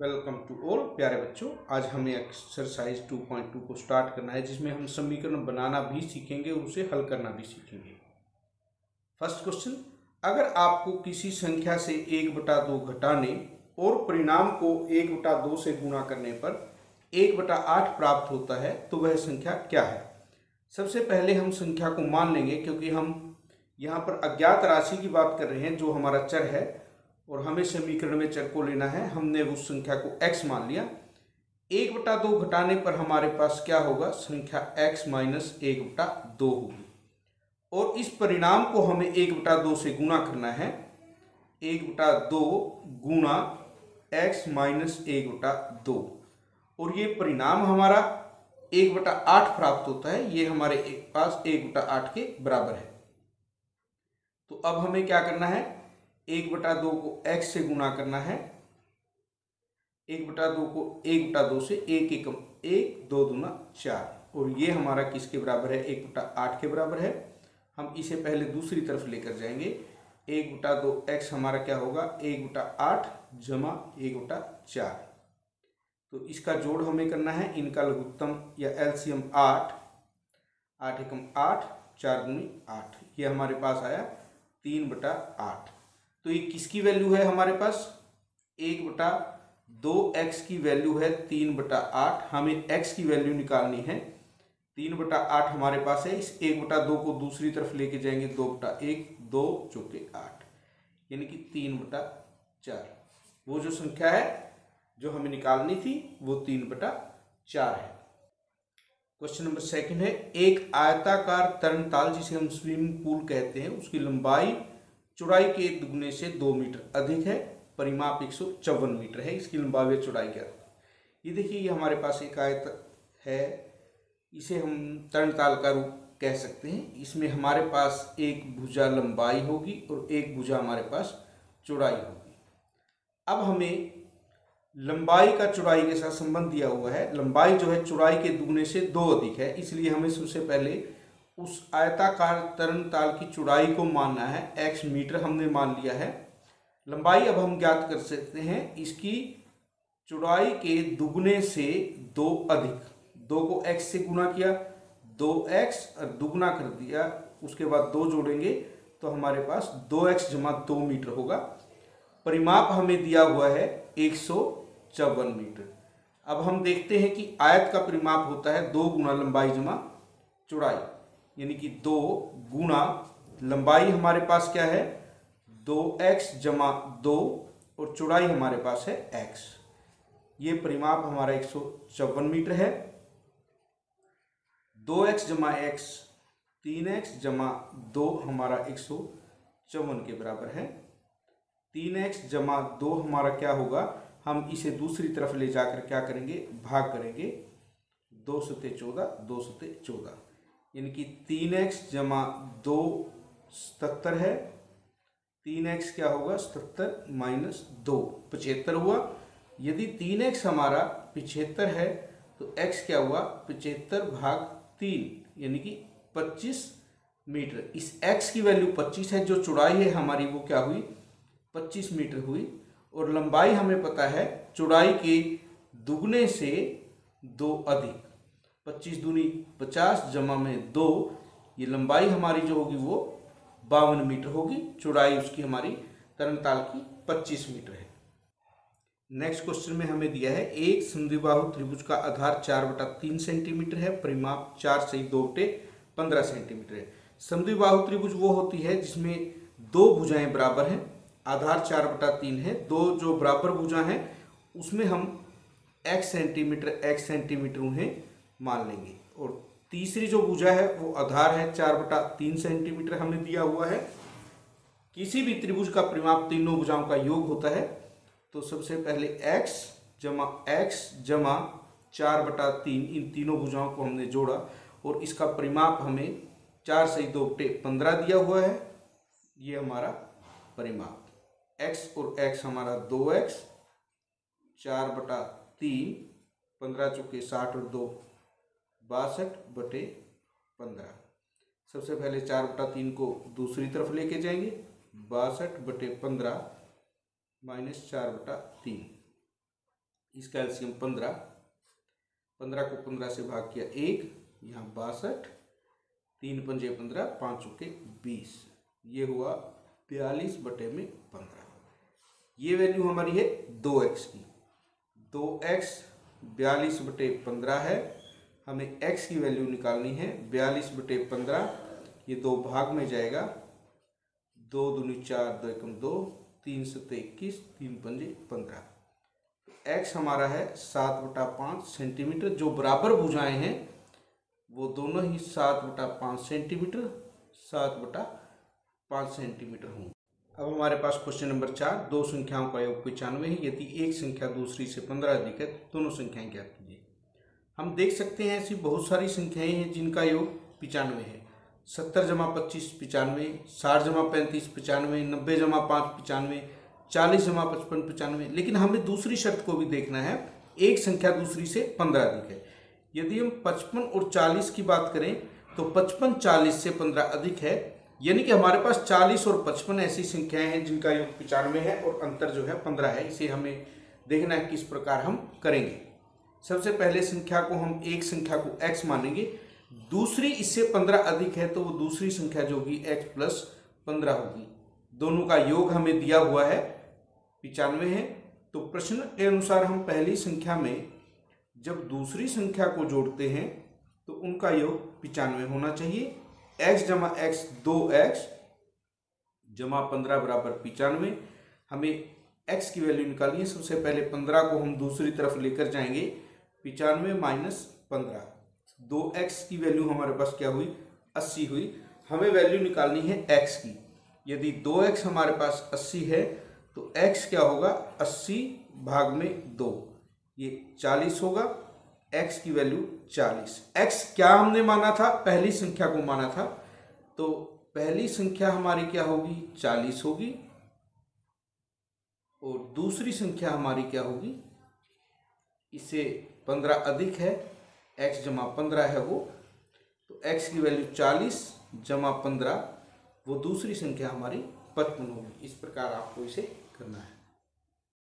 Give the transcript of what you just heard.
Welcome to all प्यारे बच्चों। आज हमें एक्सरसाइज 2.2 को स्टार्ट करना है, जिसमें हम समीकरण बनाना भी सीखेंगे और उसे हल करना भी सीखेंगे। फर्स्ट क्वेश्चन, अगर आपको किसी संख्या से 1/2 घटाने और परिणाम को 1/2 से गुणा करने पर 1/8 प्राप्त होता है तो वह संख्या क्या है। सबसे पहले हम संख्या को मान लेंगे, क्योंकि हम यहाँ पर अज्ञात राशि की बात कर रहे हैं जो हमारा चर है और हमें समीकरण में चर को लेना है। हमने उस संख्या को x मान लिया। 1/2 घटाने पर हमारे पास क्या होगा, संख्या x माइनस 1/2 होगी और इस परिणाम को हमें 1/2 से गुणा करना है। 1/2 गुणा x माइनस 1/2 और ये परिणाम हमारा 1/8 प्राप्त होता है। ये हमारे पास 1/8 के बराबर है। तो अब हमें क्या करना है, 1/2 को x से गुणा करना है। 1/2 को 1/2 से 1 एकम 1 2 दूना 4 और ये हमारा किसके बराबर है, 1/8 के बराबर है। हम इसे पहले दूसरी तरफ लेकर जाएंगे। 1/2 x हमारा क्या होगा, 1/8 जमा 1/4। तो इसका जोड़ हमें करना है, इनका लघुत्तम या एलसीएम 8 8 एकम 8 4 दूनी 8। ये हमारे पास आया 3/8। तो ये किसकी वैल्यू है हमारे पास, 1/2x की वैल्यू है 3/8। हमें x की वैल्यू निकालनी है। 3/8 हमारे पास है। इस 1/2 को दूसरी तरफ लेके जाएंगे, 2/1 2 चौके 8 यानी कि 3/4। वो जो संख्या है जो हमें निकालनी थी वो 3/4 है। क्वेश्चन नंबर सेकंड है, एक आयताकार तरणताल जिसे हम स्विमिंग पूल कहते हैं, उसकी लंबाई चौड़ाई के दुगने से 2 मीटर अधिक है। परिमाप 154 मीटर है। इसकी लंबाई व चौड़ाई क्या है। ये देखिए, ये हमारे पास एक आयत है, इसे हम तरणताल का रूप कह सकते हैं। इसमें हमारे पास एक भुजा लंबाई होगी और एक भुजा हमारे पास चौड़ाई होगी। अब हमें लंबाई का चौड़ाई के साथ संबंध दिया हुआ है। लंबाई जो है चौड़ाई के दुगने से 2 अधिक है, इसलिए हमें सबसे पहले उस आयताकार तरणताल की चौड़ाई को मानना है। x मीटर हमने मान लिया है। लंबाई अब हम ज्ञात कर सकते हैं, इसकी चौड़ाई के दुगने से 2 अधिक। 2 को x से गुणा किया, 2x और दुगना कर दिया, उसके बाद 2 जोड़ेंगे तो हमारे पास 2x जमा 2 मीटर होगा। परिमाप हमें दिया हुआ है 154 मीटर। अब हम देखते हैं कि आयत का परिमाप होता है 2 गुना लंबाई जमा चौड़ाई, यानी कि 2 गुना लंबाई हमारे पास क्या है, 2x जमा 2 और चौड़ाई हमारे पास है x। ये परिमाप हमारा 154 मीटर है। 2x जमा x 3x जमा 2 हमारा 154 के बराबर है। 3x जमा 2 हमारा क्या होगा, हम इसे दूसरी तरफ ले जाकर क्या करेंगे, भाग करेंगे। 2 सते 14 2 सते 14 यानी कि 3x जमा 2 77 है। 3x क्या होगा, 77 माइनस 2 75 हुआ। यदि 3x हमारा 75 है तो x क्या हुआ, 75 भाग 3 यानी कि 25 मीटर। इस x की वैल्यू 25 है, जो चौड़ाई है हमारी वो क्या हुई, 25 मीटर हुई। और लंबाई हमें पता है चौड़ाई के दुगने से 2 अधिक। 25 दूनी 50 जमा में 2, ये लंबाई हमारी जो होगी वो 52 मीटर होगी। चौड़ाई उसकी हमारी तरणताल की 25 मीटर है। नेक्स्ट क्वेश्चन में हमें दिया है, एक समद्विबाहु त्रिभुज का आधार 4/3 सेंटीमीटर है। परिमाप 4 से 2 बटे 15 सेंटीमीटर है। समद्विबाहु त्रिभुज वो होती है जिसमें 2 भुजाएं बराबर हैं। आधार 4/3 है। 2 जो बराबर भुजा हैं उसमें हम x सेंटीमीटर उन्हें मान लेंगे। और तीसरी जो भुजा है वो आधार है 4/3 सेंटीमीटर हमें दिया हुआ है। किसी भी त्रिभुज का परिमाप तीनों भुजाओं का योग होता है। तो सबसे पहले x जमा 4/3, इन तीनों भुजाओं को हमने जोड़ा और इसका परिमाप हमें 4 से 2 बटे 15 दिया हुआ है। ये हमारा परिमाप x और x हमारा 2x 4/3 15 चौके 60 और 2 62/15। सबसे पहले 4/3 को दूसरी तरफ लेके जाएंगे, 62/15 माइनस 4/3 इसका एलसीएम 15, 15 को 15 से भाग किया 1, यहाँ 62, 3 पंजे 15, 5 चौके 20, ये हुआ 42/15। ये वैल्यू हमारी है 2x की। 2x 42/15 है। हमें x की वैल्यू निकालनी है 42/15। ये 2 भाग में जाएगा, 2 दूनी 4, 2 एकम 2, 3 सत्ते 21, 3 पंजे 15। x हमारा है 7/5 सेंटीमीटर। जो बराबर भुजाएं हैं वो दोनों ही 7/5 सेंटीमीटर, 7/5 सेंटीमीटर होंगे। अब हमारे पास क्वेश्चन नंबर 4, दो संख्याओं का योग 95 है। यदि एक संख्या दूसरी से 15 अधिक है, दोनों संख्याएं ज्ञात कीजिए। हम देख सकते हैं ऐसी बहुत सारी संख्याएं हैं जिनका योग 95 है। 70 जमा 25 95, 60 जमा 35 95, 90 जमा 5 95, 40 जमा 55 95। लेकिन हमें दूसरी शर्त को भी देखना है, एक संख्या दूसरी से 15 अधिक है। यदि हम 55 और 40 की बात करें तो 55 40 से 15 अधिक है, यानी कि हमारे पास 40 और 55 ऐसी संख्याएं हैं जिनका योग 95 है और अंतर जो है 15 है। इसे हमें देखना है किस प्रकार हम करेंगे। सबसे पहले संख्या को हम एक संख्या को x मानेंगे, दूसरी इससे 15 अधिक है तो वो दूसरी संख्या जो होगी x + 15 होगी। दोनों का योग हमें दिया हुआ है 95 है। तो प्रश्न के अनुसार हम पहली संख्या में जब दूसरी संख्या को जोड़ते हैं तो उनका योग 95 होना चाहिए। x जमा x 2x जमा 15 बराबर 95। हमें x की वैल्यू निकालनी है। सबसे पहले 15 को हम दूसरी तरफ लेकर जाएंगे, 95 - 15, 2x की वैल्यू हमारे पास क्या हुई 80 हुई। हमें वैल्यू निकालनी है x की। यदि 2x हमारे पास 80 है तो x क्या होगा 80 भाग में 2, ये 40 होगा। x की वैल्यू 40। x क्या हमने माना था, पहली संख्या को माना था, तो पहली संख्या हमारी क्या होगी 40 होगी और दूसरी संख्या हमारी क्या होगी, इससे 15 अधिक है, x जमा 15 है वो, तो x की वैल्यू 40 जमा 15, वो दूसरी संख्या हमारी 55 होगी। इस प्रकार आपको इसे करना है।